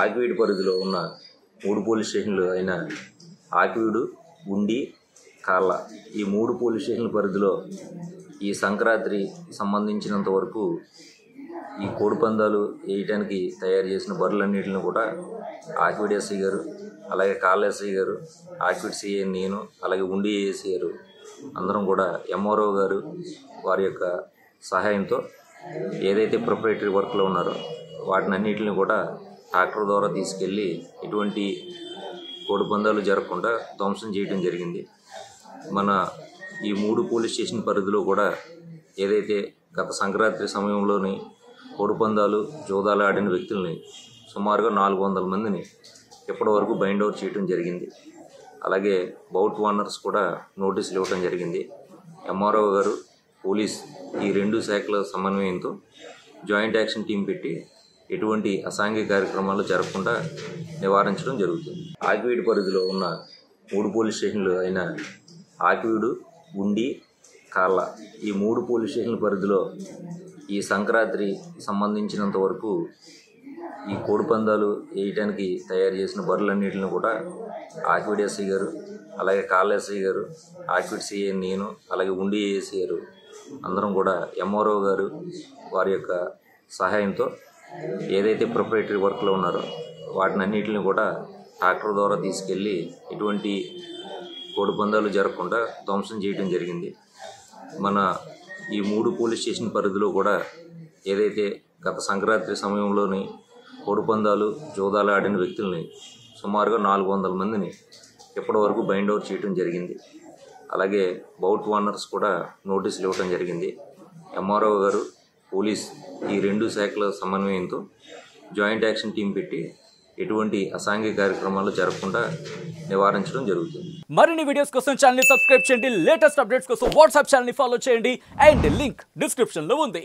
ఆకివీడు పరిధిలో ఉన్న 3 పోలీస్ స్టేషన్లు అయిన ఆకివీడు, గుండి, కార్ల ఈ 3 పోలీస్ స్టేషన్ల పరిధిలో ఈ సంక్రాంతి సంబంధించినంత వరకు ఈ కోడిపందాలు వేయడానికి తయారు చేసిన బర్రెలన్నింటిని కూడా ఆకివీడు ఎస్ఐ గారు, అలాగే కార్ల ఎస్ఐ గారు, ఆకివీడు సిఐ నేను, అలాగే గుండి ఏఎస్ఐ గారు అందరం కూడా ఎంఆర్ఓ గారు వారి యొక్క సహాయంతో ఏదైతే ప్రొప్రైటరీ వర్క్లో ఉన్నారో వాటినన్నిటిని కూడా ట్రాక్టర్ ద్వారా తీసుకెళ్ళి ఎటువంటి కోడిపందాలు జరగకుండా ధ్వంసం చేయడం జరిగింది. మన ఈ 3 పోలీస్ స్టేషన్ పరిధిలో కూడా ఏదైతే గత సంక్రాంతి సమయంలోని కోడిపందాలు జూదాలు ఆడిన వ్యక్తుల్ని సుమారుగా 400 మందిని ఇప్పటివరకు బైండ్ ఓవర్ చేయడం జరిగింది. అలాగే బౌట్ ఓనర్స్ కూడా నోటీసులు ఇవ్వడం జరిగింది. ఎంఆర్ఓ గారు, పోలీస్ ఈ 2 శాఖల సమన్వయంతో జాయింట్ యాక్షన్ టీం పెట్టి ఎటువంటి అసాంఘిక కార్యక్రమాలు జరగకుండా నివారించడం జరుగుతుంది. ఆకివీడు పరిధిలో ఉన్న 3 పోలీస్ స్టేషన్లు అయిన ఆకివీడు, గుండి, కార్ల ఈ 3 పోలీస్ స్టేషన్ల పరిధిలో ఈ సంక్రాంతి సంబంధించినంత వరకు ఈ కోడిపందాలు వేయడానికి తయారు చేసిన బర్రెలన్నింటిని కూడా ఆకివీడు ఎస్ఐ గారు, అలాగే కార్ల ఎస్ఐ గారు, ఆకివీడు సిఐ నేను, అలాగే గుండి ఏఎస్ఐ గారు అందరం కూడా ఎంఆర్ఓ గారు వారి యొక్క సహాయంతో ఏదైతే ప్రొప్రైటరీ వర్క్లో ఉన్నారో వాటినన్నిటిని కూడా ట్రాక్టర్ ద్వారా తీసుకెళ్ళి ఎటువంటి కోడిపందాలు జరగకుండా ధ్వంసం చేయడం జరిగింది. మన ఈ 3 పోలీస్ స్టేషన్ పరిధిలో కూడా ఏదైతే గత సంక్రాంతి సమయంలోని కోడిపందాలు జూదాలు ఆడిన వ్యక్తుల్ని సుమారుగా 400 మందిని ఇప్పటివరకు బైండ్ ఓవర్ చేయడం జరిగింది. అలాగే బౌట్ ఓనర్స్ కూడా నోటీసులు ఇవ్వడం జరిగింది. ఎంఆర్ఓ గారు, పోలీస్ ఈ 2 శాఖల సమన్వయంతో జాయింట్ యాక్షన్ టీం పెట్టి ఎటువంటి అసాంఘిక కార్యక్రమాలు జరగకుండా నివారించడం జరుగుతుంది. మరిన్ని వీడియోస్ కోసం ఛానల్ ని సబ్స్క్రైబ్ చేయండి. లేటెస్ట్ అప్డేట్స్ కోసం వాట్సాప్ ఛానల్ ని ఫాలో చేయండి. అండ్ లింక్ డిస్క్రిప్షన్ లో ఉంది.